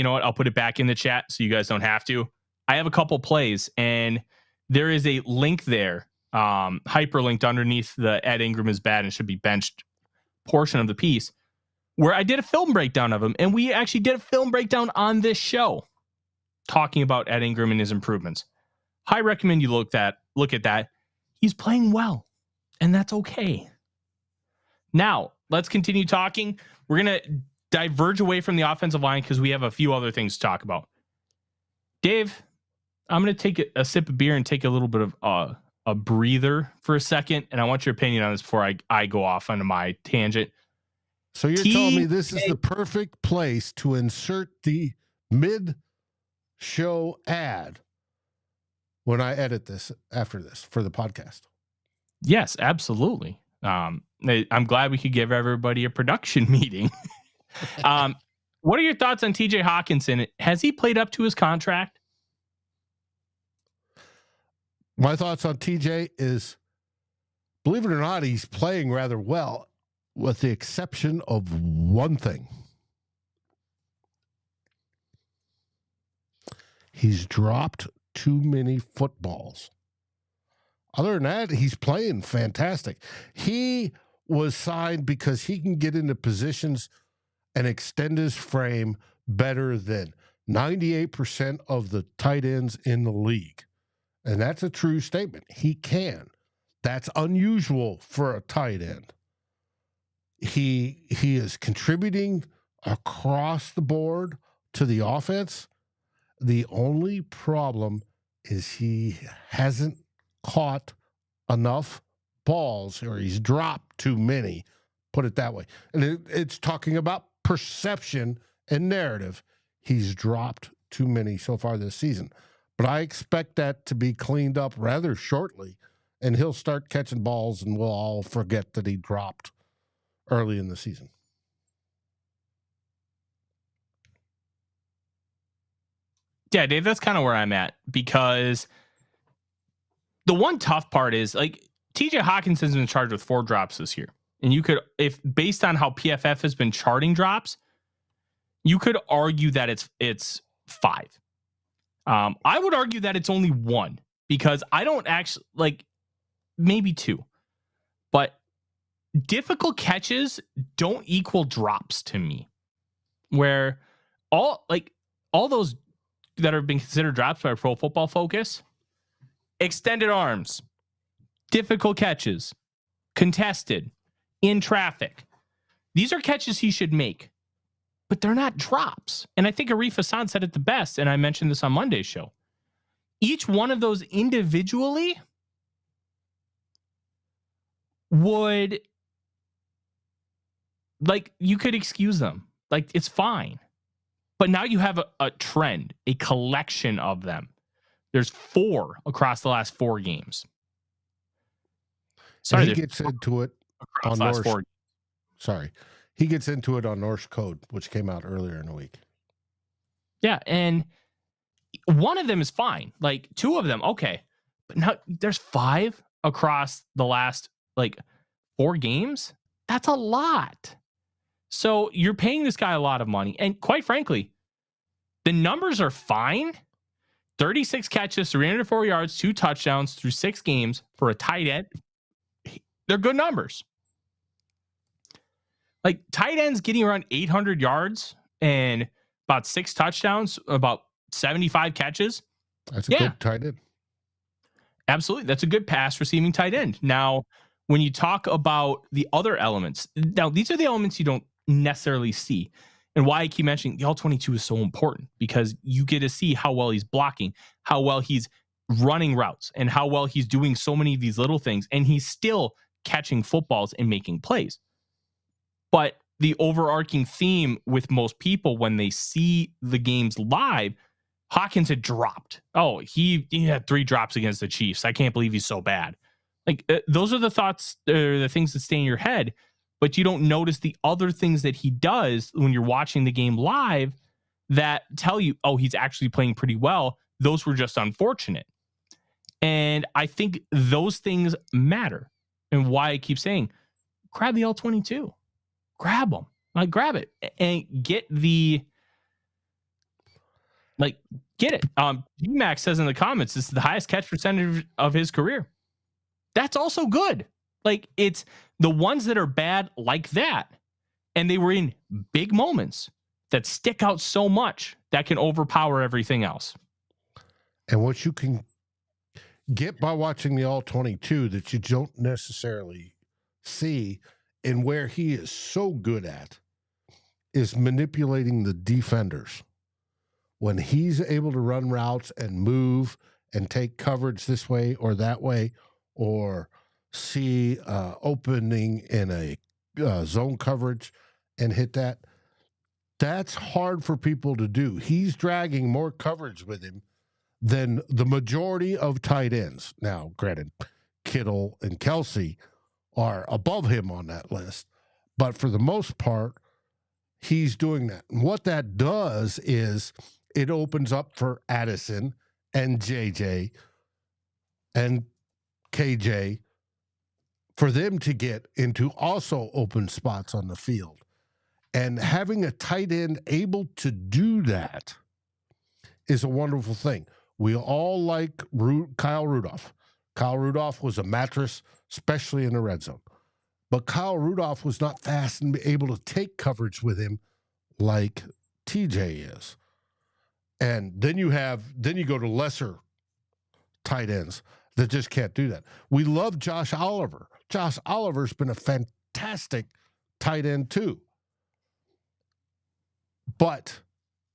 know what? I'll put it back in the chat so you guys don't have to. I have a couple plays, and there is a link there, hyperlinked underneath the Ed Ingram is bad and should be benched portion of the piece, where I did a film breakdown of him, and we actually did a film breakdown on this show talking about Ed Ingram and his improvements. I recommend you look at that. He's playing well, and that's okay. Now, let's continue talking. We're going to diverge away from the offensive line because we have a few other things to talk about. Dave, I'm going to take a sip of beer and take a little bit of a breather for a second, and I want your opinion on this before I go off onto my tangent. So you're telling me this is the perfect place to insert the mid-show ad when I edit this after this for the podcast? Yes, absolutely. I'm glad we could give everybody a production meeting. What are your thoughts on TJ Hockenson? Has he played up to his contract? My thoughts on TJ is, believe it or not, he's playing rather well, with the exception of one thing. He's dropped too many footballs. Other than that, he's playing fantastic. He was signed because he can get into positions and extend his frame better than 98% of the tight ends in the league. And that's a true statement. He can. That's unusual for a tight end. He is contributing across the board to the offense. The only problem is he hasn't caught enough balls, or he's dropped too many, put it that way. And it's talking about perception and narrative. He's dropped too many so far this season. But I expect that to be cleaned up rather shortly, and he'll start catching balls, and we'll all forget that he dropped early in the season. Yeah, Dave, that's kind of where I'm at, because the one tough part is, like, TJ Hawkinson's been charged with 4 drops this year. And you could, if based on how PFF has been charting drops, you could argue that it's 5. I would argue that it's only 1, because I don't actually, like, maybe 2. But difficult catches don't equal drops to me. Where all those that have been considered drops by Pro Football Focus, extended arms, difficult catches, contested, in traffic. These are catches he should make, but they're not drops. And I think Arif Hassan said it the best, and I mentioned this on Monday's show. Each one of those individually would, like, you could excuse them. Like, it's fine. But now you have a trend, a collection of them. There's 4 across the last 4 games. Sorry, he gets into it on Norris. Sorry. He gets into it on Norse Code, which came out earlier in the week. Yeah, and one of them is fine. Like, two of them, okay. But now there's 5 across the last, like, 4 games. That's a lot. So you're paying this guy a lot of money. And quite frankly, the numbers are fine. 36 catches, 304 yards, 2 touchdowns through 6 games for a tight end. They're good numbers. Like, tight ends getting around 800 yards and about 6 touchdowns, about 75 catches. That's a good tight end. Absolutely. That's a good pass receiving tight end. Now, when you talk about the other elements, now these are the elements you don't necessarily see. And why I keep mentioning the all-22 is so important, because you get to see how well he's blocking, how well he's running routes, and how well he's doing so many of these little things. And he's still catching footballs and making plays. But the overarching theme with most people when they see the games live, Hockenson had dropped. Oh, he had 3 drops against the Chiefs. I can't believe he's so bad. Like, those are the thoughts, or the things that stay in your head, but you don't notice the other things that he does when you're watching the game live that tell you, oh, he's actually playing pretty well. Those were just unfortunate. And I think those things matter. And why I keep saying, grab the L22. Grab them. Like, grab it and get the, like, get it. D-Max says in the comments, this is the highest catch percentage of his career. That's also good. Like, it's the ones that are bad like that, and they were in big moments that stick out so much that can overpower everything else. And what you can get by watching the All-22 that you don't necessarily see, and where he is so good at, is manipulating the defenders. When he's able to run routes and move and take coverage this way or that way, or see opening in a zone coverage and hit that, that's hard for people to do. He's dragging more coverage with him than the majority of tight ends. Now, granted, Kittle and Kelsey are above him on that list, but for the most part, he's doing that. And what that does is it opens up for Addison and JJ and KJ for them to get into also open spots on the field. And having a tight end able to do that is a wonderful thing. We all like Kyle Rudolph. Kyle Rudolph was a mattress, especially in the red zone. But Kyle Rudolph was not fast and able to take coverage with him like TJ is. And then you go to lesser tight ends that just can't do that. We love Josh Oliver. Josh Oliver's been a fantastic tight end too. But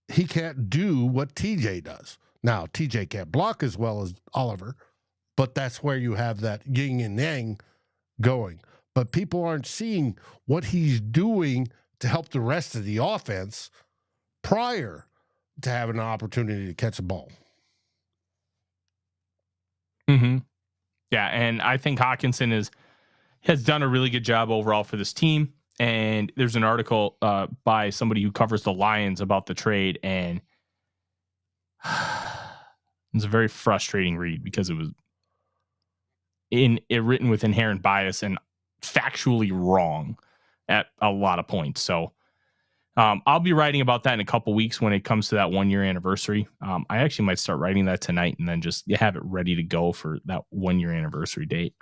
he can't do what TJ does. Now, TJ can't block as well as Oliver, but that's where you have that yin and yang going. But people aren't seeing what he's doing to help the rest of the offense prior to having an opportunity to catch a ball. Mm-hmm. Yeah, and I think Hockenson has done a really good job overall for this team. And there's an article by somebody who covers the Lions about the trade, and it's a very frustrating read because it was written with inherent bias and factually wrong at a lot of points. So I'll be writing about that in a couple weeks when it comes to that 1-year anniversary. I actually might start writing that tonight and then just have it ready to go for that 1-year anniversary date.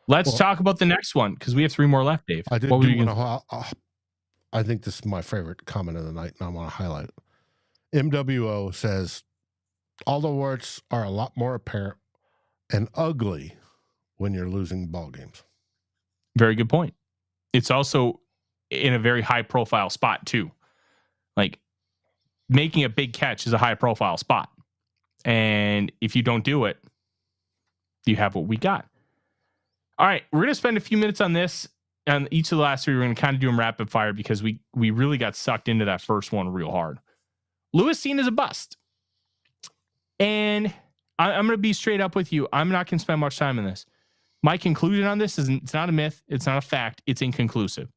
Let's talk about the next one because we have 3 more left, Dave. I think this is my favorite comment of the night, and I want to highlight it. MWO says, all the warts are a lot more apparent and ugly when you're losing ball games. Very good point. It's also in a very high profile spot too. Like, making a big catch is a high profile spot. And if you don't do it, you have what we got. All right, we're going to spend a few minutes on this. On each of the last 3, we're going to kind of do them rapid fire because we really got sucked into that first one real hard. Lewis Cine is a bust. And I'm going to be straight up with you. I'm not going to spend much time on this. My conclusion on this is it's not a myth. It's not a fact. It's inconclusive.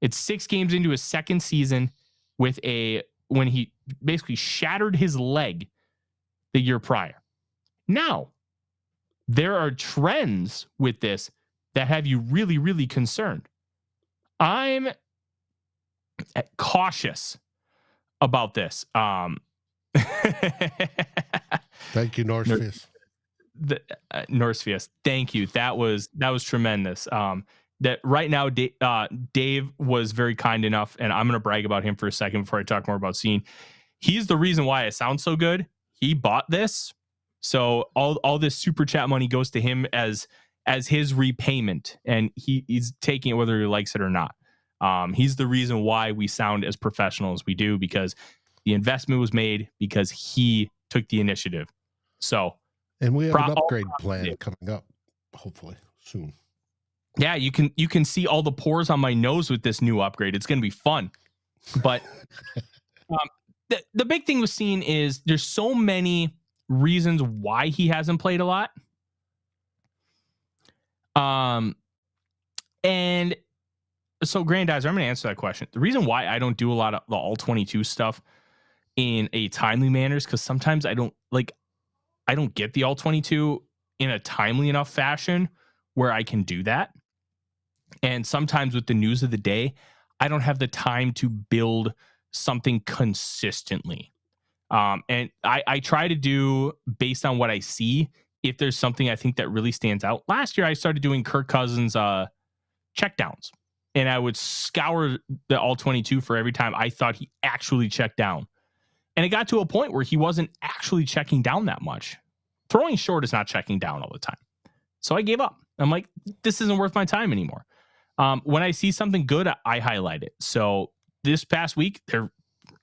It's 6 games into his second season when he basically shattered his leg the year prior. Now, there are trends with this that have you really, really concerned. I'm cautious about this. Thank you, Norsefius. Norsefius, thank you. That was tremendous. That right now, Dave was very kind enough, and I'm going to brag about him for a second before I talk more about Cine. He's the reason why I sound so good. He bought this, so all this super chat money goes to him as his repayment, and he's taking it whether he likes it or not. He's the reason why we sound as professional as we do, because the investment was made because he took the initiative. So, and we have an upgrade plan coming up, hopefully soon. Yeah, you can see all the pores on my nose with this new upgrade. It's going to be fun. But the big thing with Cine is there's so many reasons why he hasn't played a lot. And so, Grandizer, I'm going to answer that question. The reason why I don't do a lot of the all 22 stuff in a timely manner is because sometimes I don't get the all 22 in a timely enough fashion where I can do that. And sometimes with the news of the day, I don't have the time to build something consistently. And I try to do based on what I see. If there's something I think that really stands out. Last year, I started doing Kirk Cousins checkdowns, and I would scour the all 22 for every time I thought he actually checked down. And it got to a point where he wasn't actually checking down that much. Throwing short is not checking down all the time. So I gave up. I'm like, this isn't worth my time anymore. When I see something good, I highlight it. So this past week,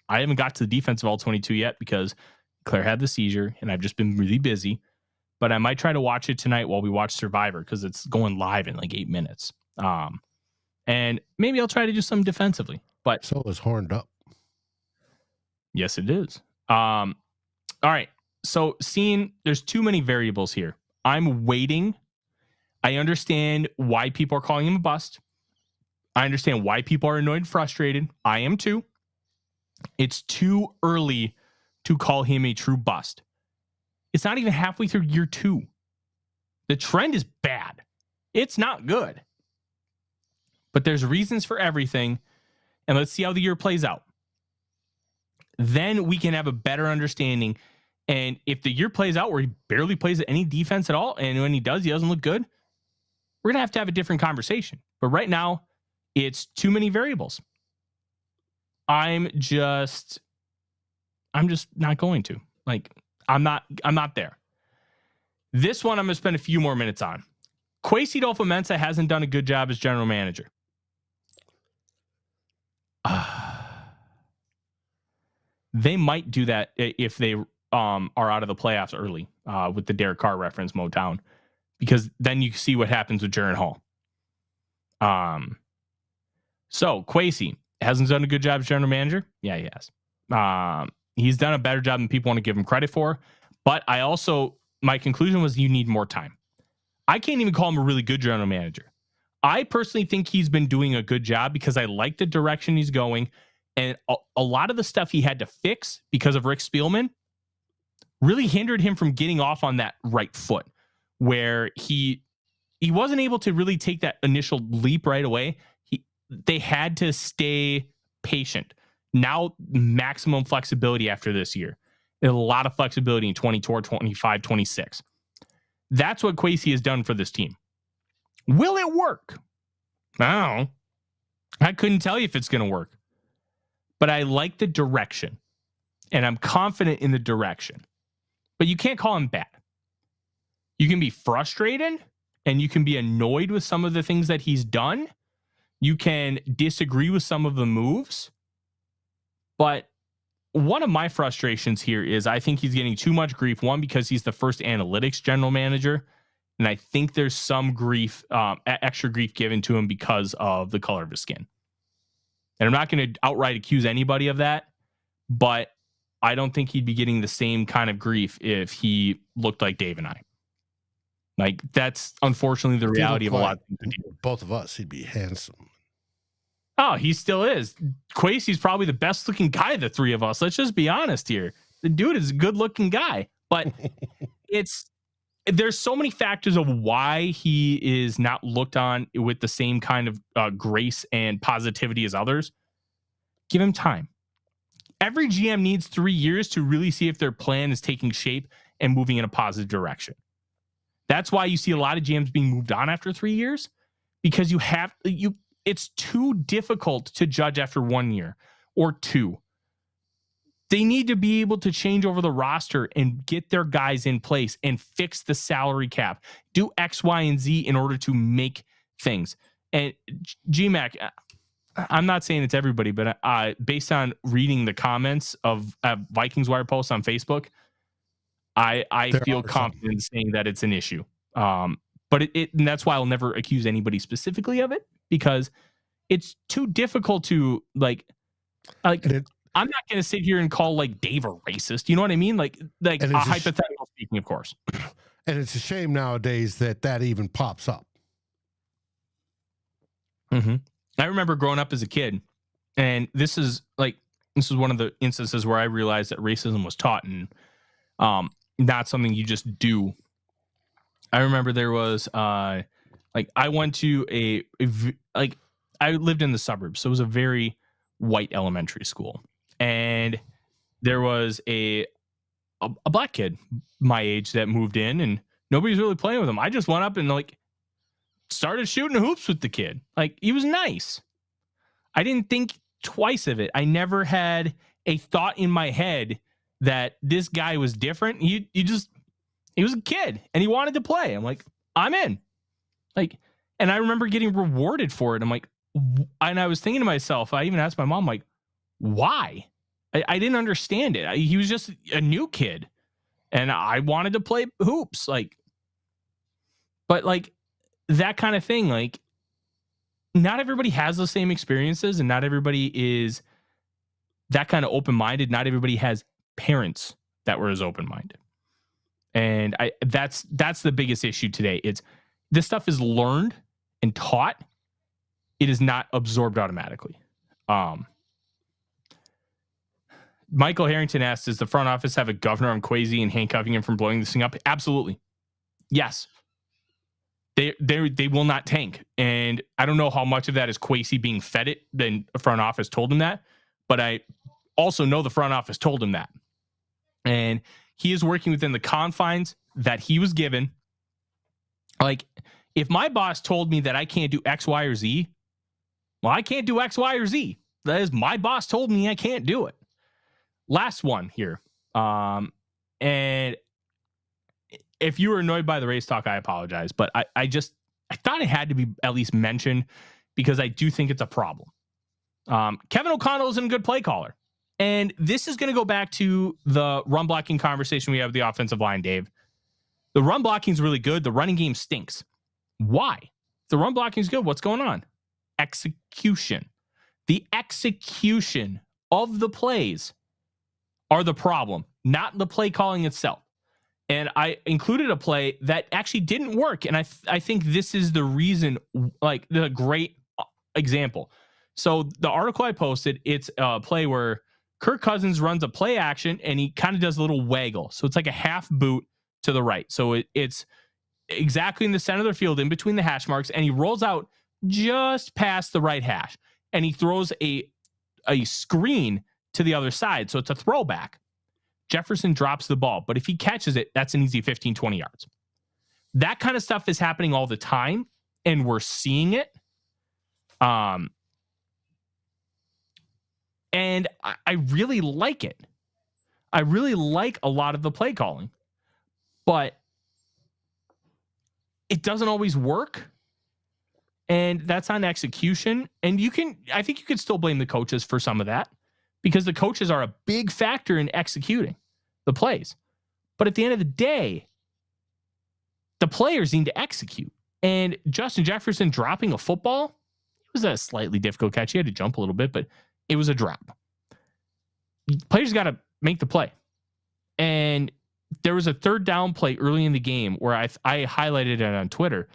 I haven't got to the defensive all 22 yet because Claire had the seizure and I've just been really busy. But I might try to watch it tonight while we watch Survivor because it's going live in like 8 minutes. And maybe I'll try to do something defensively. But so is Horned Up. Yes, it is. All right. So Cine, there's too many variables here. I'm waiting. I understand why people are calling him a bust. I understand why people are annoyed and frustrated. I am too. It's too early to call him a true bust. It's not even halfway through year 2. The trend is bad. It's not good. But there's reasons for everything. And let's see how the year plays out. Then we can have a better understanding. And if the year plays out where he barely plays any defense at all, and when he does, he doesn't look good, we're going to have a different conversation. But right now, it's too many variables. I'm just not going to. Like, I'm not there. This one I'm going to spend a few more minutes on. Kwesi Adofo-Mensah hasn't done a good job as general manager. They might do that if they are out of the playoffs early with the Derek Carr reference Motown, because then you see what happens with Jaren Hall. So Kwesi hasn't done a good job as general manager. Yeah, he has. He's done a better job than people want to give him credit for. But my conclusion was you need more time. I can't even call him a really good general manager. I personally think he's been doing a good job because I like the direction he's going. And a lot of the stuff he had to fix because of Rick Spielman really hindered him from getting off on that right foot, where he wasn't able to really take that initial leap right away. They had to stay patient. Now, maximum flexibility after this year. A lot of flexibility in 24, 25, 26. That's what Kwesi has done for this team. Will it work? I don't know. I couldn't tell you if it's going to work. But I like the direction. And I'm confident in the direction. But you can't call him bad. You can be frustrated. And you can be annoyed with some of the things that he's done. You can disagree with some of the moves. But one of my frustrations here is I think he's getting too much grief. One, because he's the first analytics general manager. And I think there's some grief, extra grief given to him because of the color of his skin. And I'm not going to outright accuse anybody of that, but I don't think he'd be getting the same kind of grief if he looked like Dave and I. Like, that's unfortunately the If he reality of looked a lot like of things. both of us, he'd be handsome. Oh, he still is. Kwesi's probably the best looking guy of the three of us. Let's just be honest here. The dude is a good looking guy, but there's so many factors of why he is not looked on with the same kind of grace and positivity as others. Give him time. Every GM needs 3 years to really see if their plan is taking shape and moving in a positive direction. That's why you see a lot of GMs being moved on after 3 years, because it's too difficult to judge after 1 year or 2. They need to be able to change over the roster and get their guys in place and fix the salary cap, do X, Y, and Z in order to make things. And GMAC, I'm not saying it's everybody, but based on reading the comments of Vikings Wire posts on Facebook, I feel confident in saying that it's an issue. But and that's why I'll never accuse anybody specifically of it, because it's too difficult to I'm not going to sit here and call like Dave a racist. You know what I mean? Like a hypothetical speaking, of course. And it's a shame nowadays that even pops up. Mm-hmm. I remember growing up as a kid, and this is one of the instances where I realized that racism was taught and not something you just do. I remember there was I went to I lived in the suburbs, so it was a very white elementary school, and there was a black kid my age that moved in, and nobody's really playing with him. I just went up and started shooting hoops with the kid. Like, he was nice. I didn't think twice of it. I never had a thought in my head that this guy was different. He was a kid and he wanted to play. I'm like, I'm in. And I remember getting rewarded for it. I'm like, and I was thinking to myself, I even asked my mom, like, why? I didn't understand it. He was just a new kid and I wanted to play hoops. But that kind of thing, not everybody has the same experiences and not everybody is that kind of open-minded. Not everybody has parents that were as open-minded. And that's the biggest issue today. This stuff is learned and taught. It is not absorbed automatically. Michael Harrington asks, does the front office have a governor on Kwesi and handcuffing him from blowing this thing up? Absolutely. Yes. They will not tank. And I don't know how much of that is Kwesi being fed it. Then the front office told him that. But I also know the front office told him that. And he is working within the confines that he was given. If my boss told me that I can't do X, Y, or Z, well, I can't do X, Y, or Z. That is, my boss told me I can't do it. Last one here. And if you were annoyed by the race talk, I apologize. But I thought it had to be at least mentioned because I do think it's a problem. Kevin O'Connell isn't a good play caller. And this is going to go back to the run blocking conversation we have with the offensive line, Dave. The run blocking is really good. The running game stinks. Why? The run blocking is good. What's going on? Execution. The execution of the plays are the problem, not the play calling itself. And I included a play that actually didn't work. And I think this is the reason, the great example. So the article I posted, it's a play where Kirk Cousins runs a play action and he kind of does a little waggle. So it's like a half boot to the right. So it's exactly in the center of the field in between the hash marks. And he rolls out just past the right hash and he throws a screen to the other side. So it's a throwback. Jefferson drops the ball, but if he catches it, that's an easy 15, 20 yards. That kind of stuff is happening all the time and we're seeing it. And I really like it. I really like a lot of the play calling, but it doesn't always work. And that's on execution. And I think you can still blame the coaches for some of that because the coaches are a big factor in executing the plays. But at the end of the day, the players need to execute. And Justin Jefferson dropping a football, it was a slightly difficult catch. He had to jump a little bit, but it was a drop. Players got to make the play. And there was a third down play early in the game where I highlighted it on Twitter,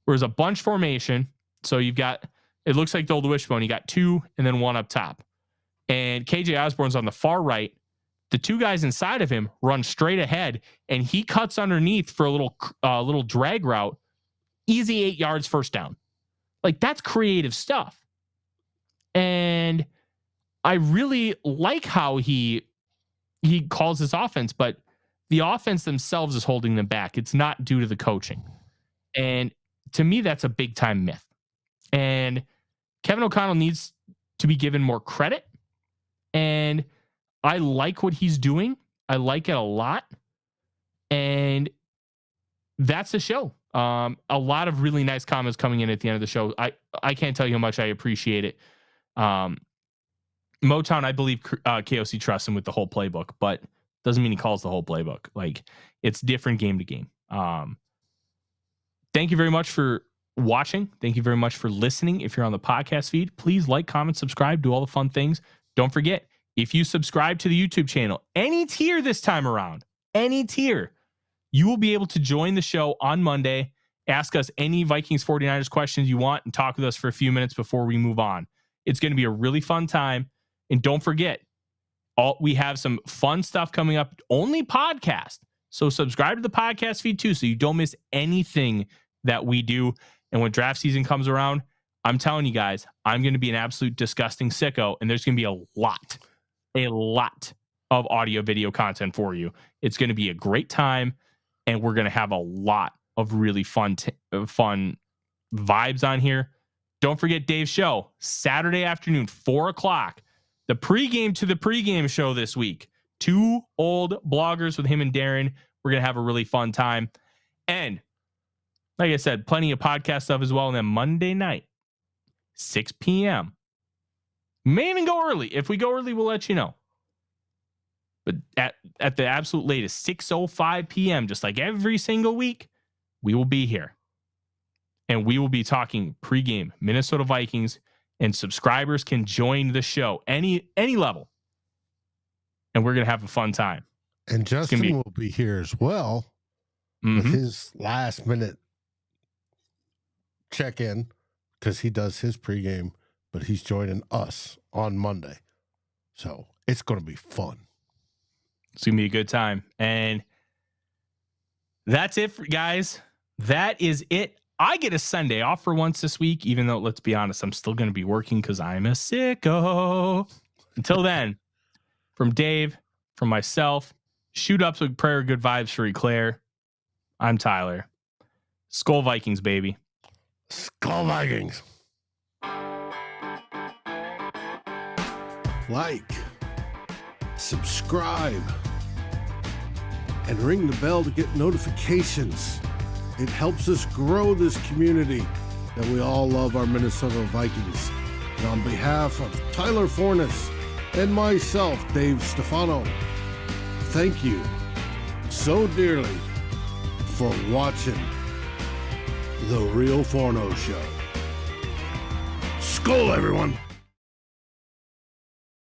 where there's a bunch formation. So you've got, it looks like the old wishbone. You got 2 and then 1 up top. And KJ Osborne's on the far right. The 2 guys inside of him run straight ahead, and he cuts underneath for a little drag route. Easy 8 yards, first down. Like, that's creative stuff. And I really like how he calls this offense, but the offense themselves is holding them back. It's not due to the coaching. And to me, that's a big time myth. And Kevin O'Connell needs to be given more credit. And I like what he's doing. I like it a lot. And that's the show. A lot of really nice comments coming in at the end of the show. I can't tell you how much I appreciate it. Motown, I believe KOC trusts him with the whole playbook, but doesn't mean he calls the whole playbook. Like, it's different game to game. Thank you very much for watching. Thank you very much for listening. If you're on the podcast feed, please like, comment, subscribe, do all the fun things. Don't forget, if you subscribe to the YouTube channel, any tier this time around, any tier, you will be able to join the show on Monday, ask us any Vikings 49ers questions you want, and talk with us for a few minutes before we move on. It's going to be a really fun time. And don't forget, we have some fun stuff coming up, only podcast. So subscribe to the podcast feed too, so you don't miss anything that we do. And when draft season comes around, I'm telling you guys, I'm going to be an absolute disgusting sicko, and there's going to be a lot of audio video content for you. It's going to be a great time, and we're going to have a lot of really fun vibes on here. Don't forget Dave's show, Saturday afternoon, 4:00. The pregame to the pregame show this week. 2 old bloggers with him and Darren. We're going to have a really fun time. And like I said, plenty of podcast stuff as well. And then Monday night, 6 p.m. May even go early. If we go early, we'll let you know. But at the absolute latest, 6:05 p.m., just like every single week, we will be here. And we will be talking pregame Minnesota Vikings, and subscribers can join the show any level. And we're going to have a fun time. And Justin will be here as well with his last minute check-in, because he does his pregame, but he's joining us on Monday. So it's going to be fun. It's going to be a good time. And that's it, guys. That is it. I get a Sunday off for once this week, even though, let's be honest, I'm still going to be working because I'm a sicko. Until then, from Dave, from myself, shoot up some prayer, good vibes for Eclair. I'm Tyler. SKOL Vikings, baby. SKOL Vikings. Like, subscribe, and ring the bell to get notifications. It helps us grow this community that we all love, our Minnesota Vikings. And on behalf of Tyler Forness and myself, Dave Stefano, thank you so dearly for watching the Real Forno Show. SKOL, everyone.